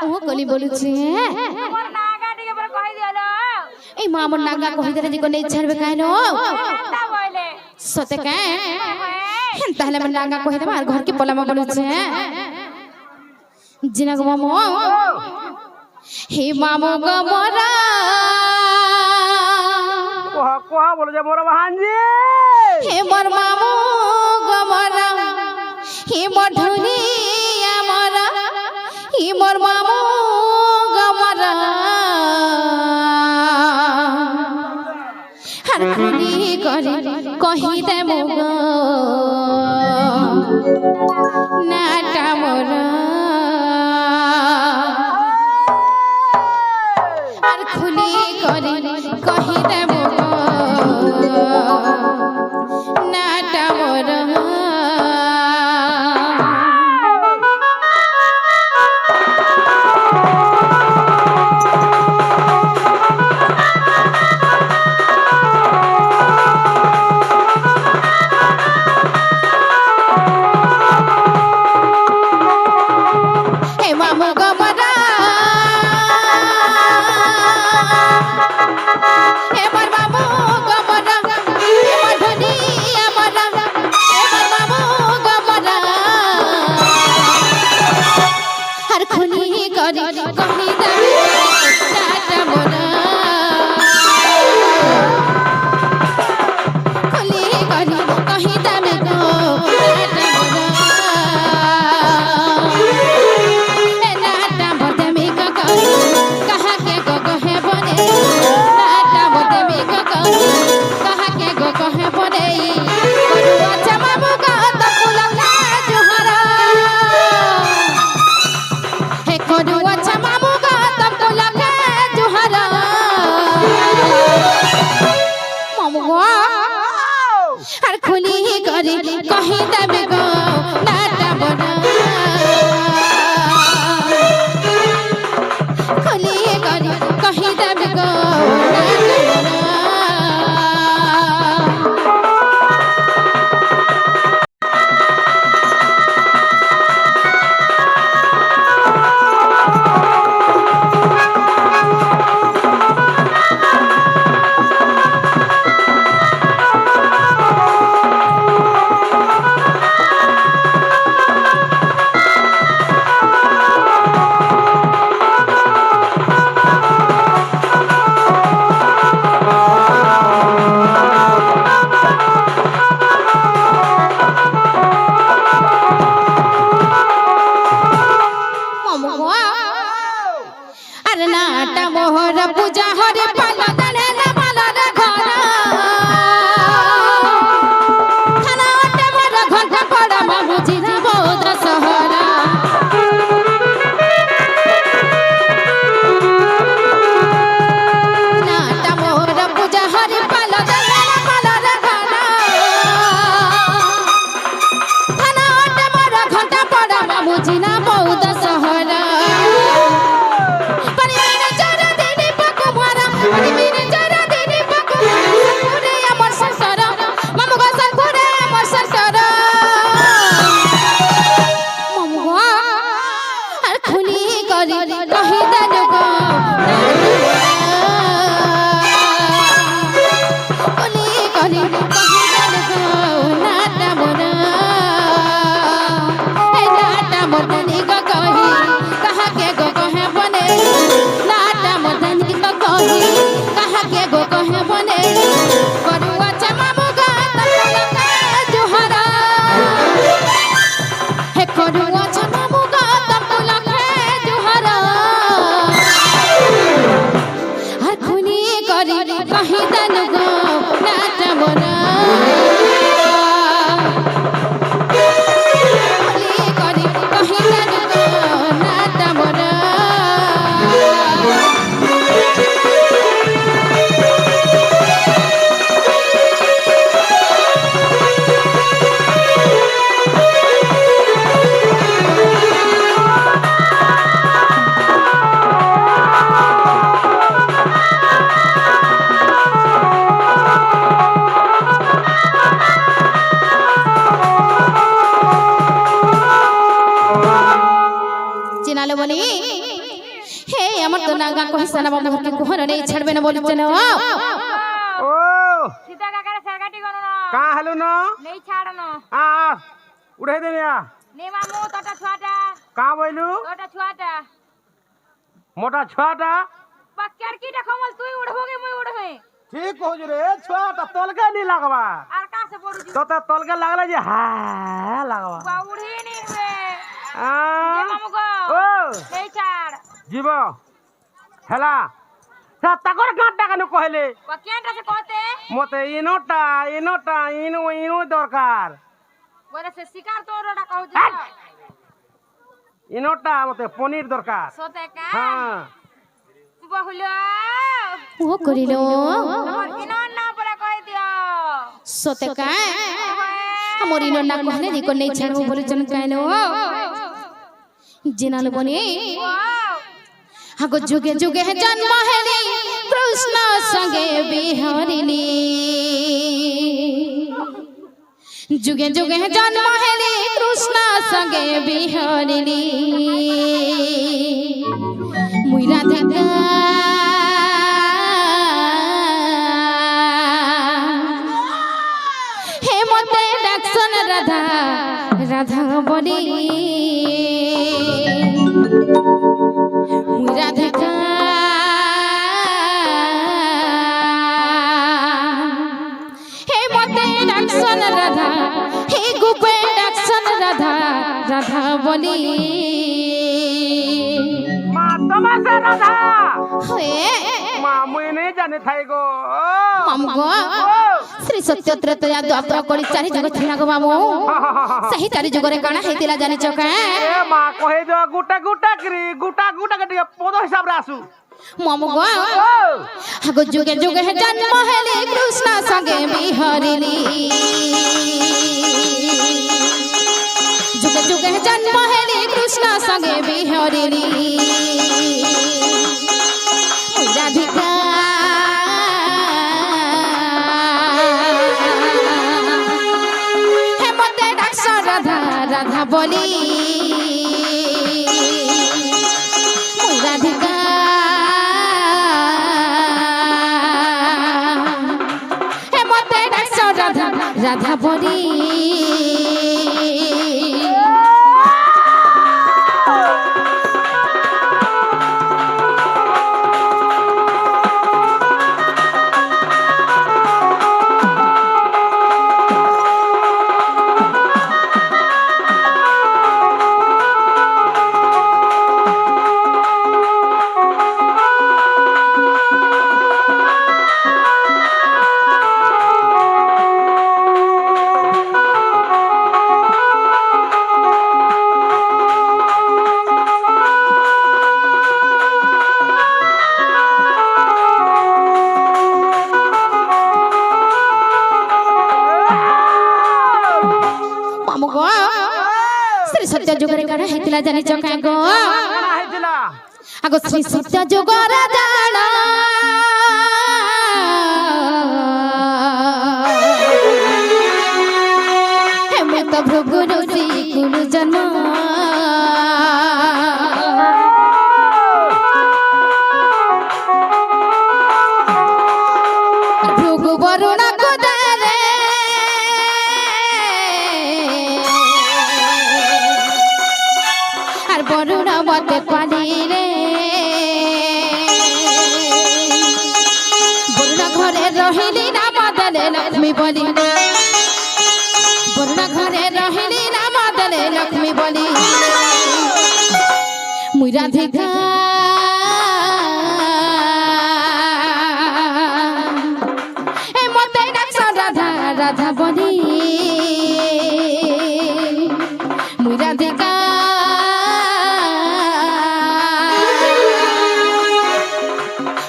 ও কলি বলুছে তোমার নাগা টিকে পরে কই দিলো এই মা আমার নাগা কই দিলে দিগো নেই ছাড়বে কেন তা বলে সতে কে তাহলে আমার নাগা কই দেব আর ঘর কি পলামা বলুছে জিনা গো মামু হে মামু গো মোরা কোহা বলে যে মোর ভাঞ্জি হে মোর মামু গো মোরা হে মোর ধুনি আমারা হে মোর মামু গো মোরা আর খুনি করে কহি দেব গো নাটা মোরা আর খুলি করে কহি দেব গো নাটা মোরা হে মামু গো মোরা হে মোর মামু গো মোরা হে মোর ধনি আমারা হে মোর মামু গো মোরা আর খুনি করে কহি দেবে নাটা মোরা খুলি করে কহি দেবে গো নাটা মোরা नाटा मोते में ककरी कहा के गो है बने नाटा मोते में ककरी कहा के गो है बने करुआ चमाबू का तकुल का जोहरा हे करुआ चमाबू का तकुल का जोहरा मामू गो আর খুনি করে কহি দেবে গো নাটা বনা খুলি করে কহি দেবে গো নাটা বনা মামু গো আর নাটা মোহর পূজা হরে পালা দানে না পালার ঘর থানা আটে মোর ঘন্টা পড়া মামু জিরা বৌদ শহরা নাটা মোহর পূজা হরে পালা দানে না পালার ঘর থানা আটে মোর ঘন্টা পড়া মামু জিরা বৌদ শহরা हे আমার তো নাগা কইছে না বাবু ঘরকে কোহর নেই ছাড়বে না বলছে না ओ सीधा का करे सरगाटी गनो ना कहाँ हेलो न नहीं छाड़नो आ उड़े दे या नहीं मामू तोटा छुआटा कहाँ बोलू तोटा छुआटा मोटा छुआटा पक्कर की देखमल तू उड़बोगे मैं उड़बे ठीक हो रे छुआटा तलके नहीं लगवा और का से पड़ू जी तो तलके लगला जे हा लगवा बा उड़ी नहीं बे आ ये मामू को ओ नहीं छाड़ जीव हेला ताकर गाँटा केन कहले पक्कर से कहते मते इनोटा इनोटा इनो इनो दरकार बोले से शिकार तोड़ा कहू हट! जी इनोटा मते पनीर दरकार सोते का हाँ बहुलो ও করিল তোমার কিনো না পড়া কই দিও সতে কায় আমার ইনো না কহলে দিকো নেই ছাড়বো বলেছেন কাইনো জিনাল বনে আগো যুগে যুগে জন্ম হেলি কৃষ্ণ সঙ্গে বিহরিলি যুগে যুগে জন্ম হেলি কৃষ্ণ সঙ্গে বিহরিলি মুই রাধিকা হে মতে ডাকছন রাধা রাধা বলি মুই রাধিকা হে মতে ডাকছন রাধা হে গোপে ডাকছন রাধা রাধা বলি माँ तमाशा राधा হে माँ मुझे नहीं जाने था गो মামগো শ্রী সত্য ত্রেতয়া দ্বাপর কলি চারি যুগ ଥିଲା গো মামু ସେହି ଚାରି ଯୁଗରେ କାଣା ହେଇଥିଲା ଜାଣିଛ କା ए माँ कहे जो गुटा गुटा करी गुटा गुटा के टिके पद हिसाब रे आसु মামগো আগো যুগে যুগে জন্ম হেলি কৃষ্ণ সঙ্গে বিহরিলি যুগে যুগে জন্ম হেলি কৃষ্ণ সঙ্গে বিহরিলি রাধিকা হে মতে ডাকছ রাধা রাধা বলি মুই রাধিকা হে মতে ডাকছ রাধা রাধা বলি মামগো শ্রী সত্য যুগরে কাଣା ହେଇଥିଲା জানিছ କା গো कणा हेतिला আগো শ্রী সত্য যুগরে জানা হেমে তো ভৃগু ঋষি কুলু জন্ম ভৃগু বরুণ কোদারে আর বরুণ মতে পানি রে বরুণ ঘরে রহিলি না বদলে লক্ষ্মী বলি বরুণ ঘরে রহিলি না বদলে লক্ষ্মী বলি মুই রাধিকা এ মতে ডাকছ রাধা রাধা বলি মুই রাধিকা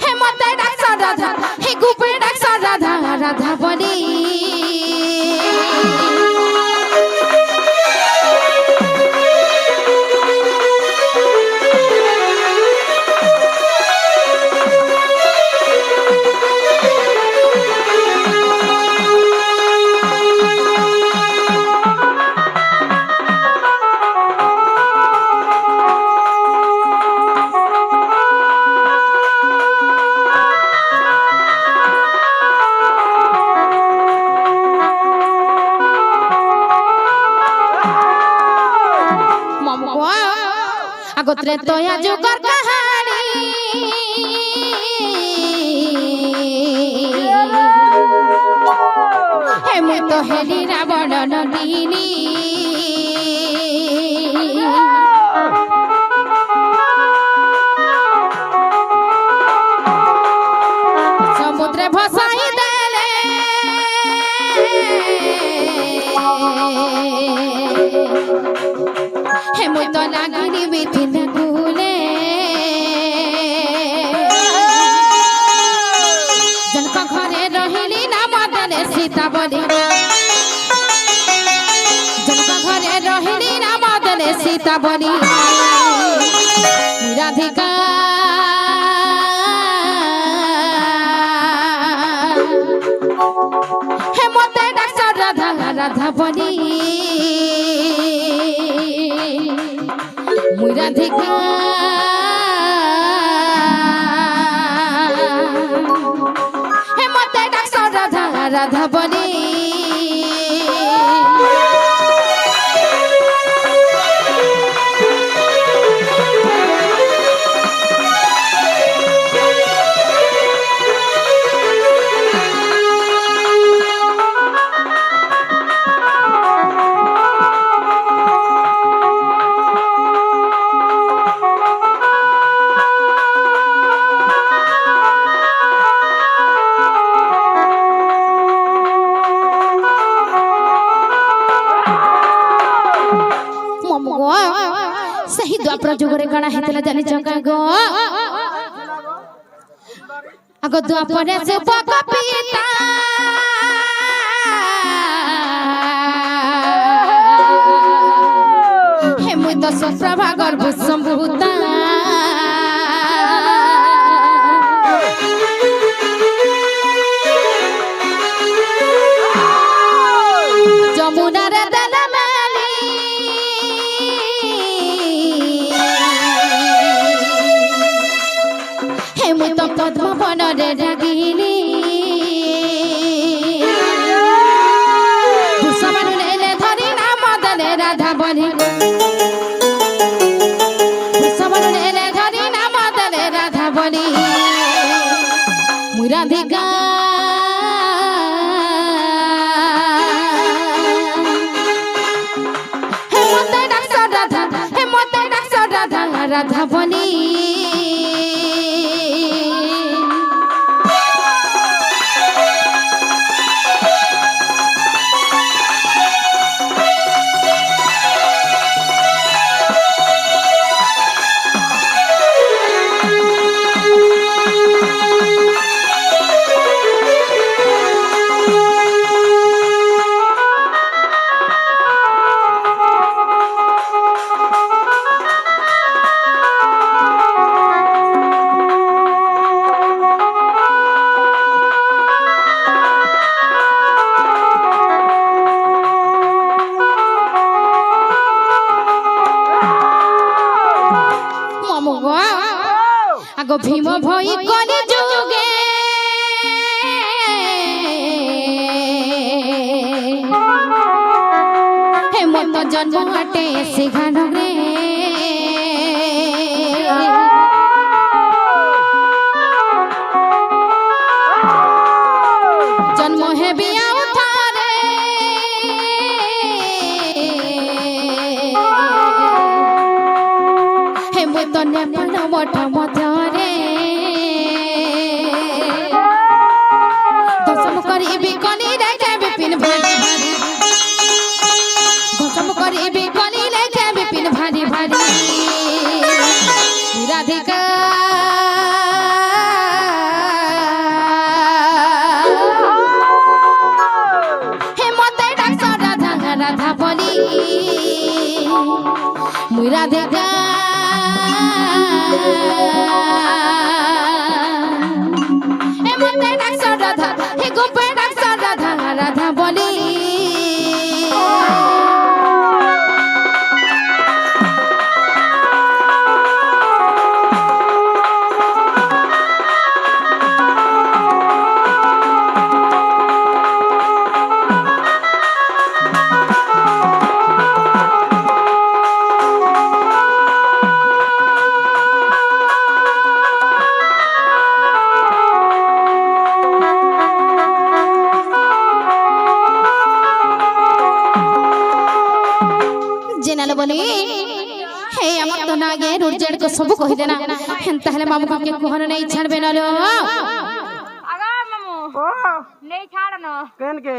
হে মতে ডাকছ রাধা হে গোপে ডাকছ রাধা রাধা বলি আগত্রে তোয়া যুগর কাহানি হে মুই তো হেলি রাবণ নন্দিনী সমুদ্রে ভসাই দেলে হে মুই তো লাগিনি বিধিন কুলে জনক ঘরে রহিলি নাম দেলে সীতা বলি জনক ঘরে রহিলি নাম দেলে সীতা বলি রাধিকা হে মতে ডাক্তার রাধা রাধা বলি মুই রাধিকা হে মতে ডাক্তার রাধা রাধা বলি सही द्वापर जुगरे गणा हेतला जानि जगा गो अगो द्वापरे से पक पीता हे मुई तो सुप्रभा गर्भ संभूता जमुना रे दल तो पद्म वन रे रागिनी भूषण ले धरी नाम दले राधा बनी भूषण ले धरी नाम दले राधा बनी मुराधिका हे मते डाक्टर राधा हे मते डाक्टर राधा राधा बनी आगो भीम भई कलि जुगे हे मत जन्म हटे से घन रे जन्म हे बिया उठारे हे मत नेपाल मठ मधरे दशम करीबी कली लेके विपिन भारी दशम करीबी कली लेके विपिन भारी भारी राधिका हे मते डाक्टर राधा राधा बोली मुई राधिका हे मते डाक्टर राधा हे गोपे डाक्टर राधा राधा बोली জেনালে বলি হে আমার তো না গে রুট জেড को सब কই দেনা তাহলে মামু কে কোহন নাই ছাড়বে না লো আগা মামু ओ नहीं छाड़ न केन के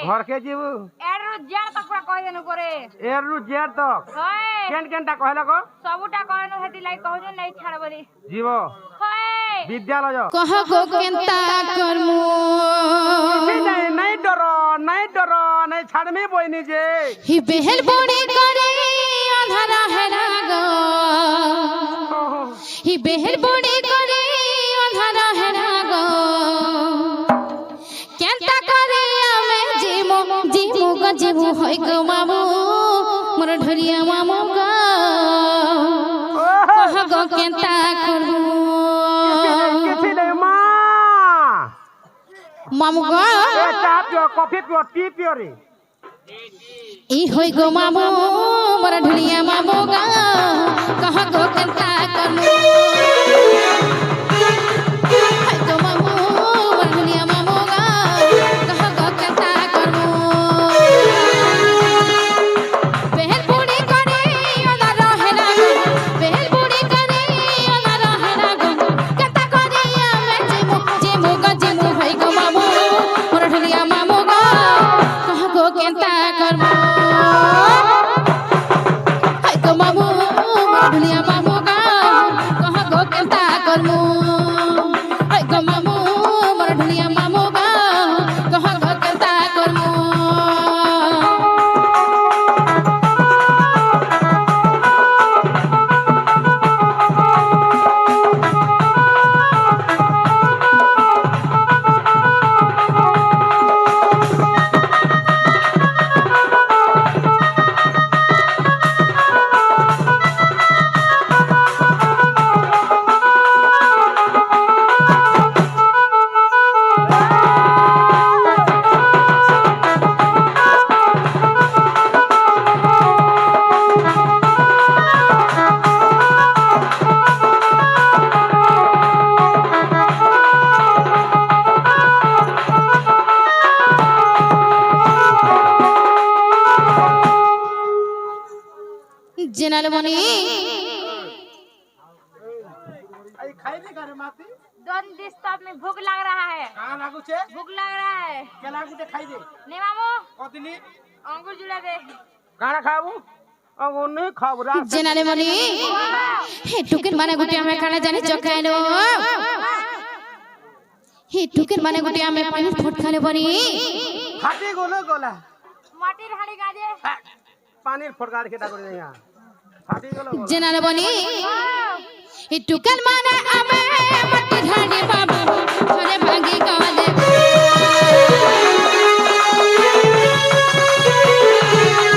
घर के जीव एड जड़ तक पूरा कह देनु करे एर रु जेड तक होय केन केन ता कहला को सबुटा कहनु हेती लाई कहू जे नहीं छाड़ बोली जीव होय विद्यालय कह गो केनता करमु नहीं डरो नहीं छाड़मी बोइनी जे हि बेहल बड़ी करे अंधारा है गो हि बेहल बड़ी करे अंधारा है गो केनता करे आमे जीमो गजीमो होय गो मामू मोर ढरिया मामू गो कह गो केनता करमु किसी नहीं मां मामू गो ए चा पियो कॉफी पियो टी पियो रे ई होय गो मामू मोर ढुलिया मामू गा कह गो केनता करमु हाय गो मामू मोर ढुलिया मामू गा कह गो केनता करमु बेहल बुड़ी करे ओना रहे ना गो बेहल बुड़ी करे ओना रहे ना गो केनता करे आमे जेमु गजीमु होय गो मामू मोर ढुलिया मामू गा कह गो केनता करमु हाय गो मामू मोर ढुलिया मामू गा कह गो केनता करमु हाय गो मामू मोर ढुलिया मामू गा कह गो केनता करमु जेनाल बनी आई खाई नहीं करे माती डोंट डिस्टर्ब मी भूख लग रहा है कहां लागू छे भूख लग रहा है के लागू दे खाई दे नहीं मामू कतली अंगूर जुड़ा दे काना खाबू अंगो नहीं खाबू रा जेनाले बनी हे टुकिन माने गुटी हमें खाना जाने चकाइलो हे टुकिन माने गुटी हमें पानी फुट खाने बनी फाटी गोलो गोला माटिर हाड़ी गाजे पानी फटकार के डाकर नहीं फाटी गोलो गोला जेनाले बनी हे टुकिन माने हमें मट्टी ढाडी बाबू थोड़े भागी गाले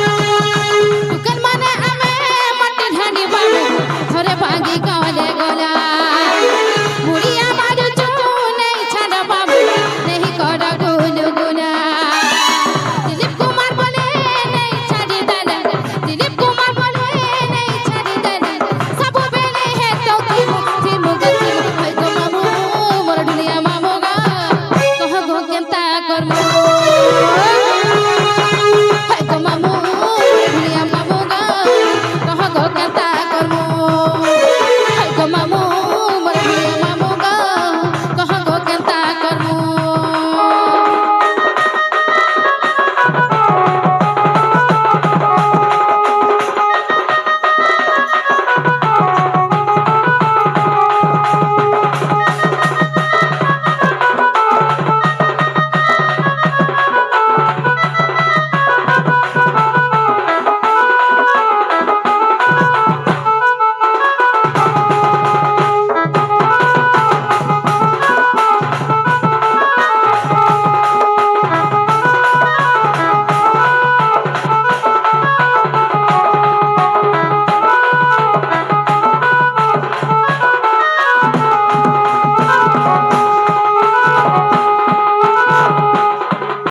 टुकिन माने हमें मट्टी ढाडी बाबू थोड़े भागी गाले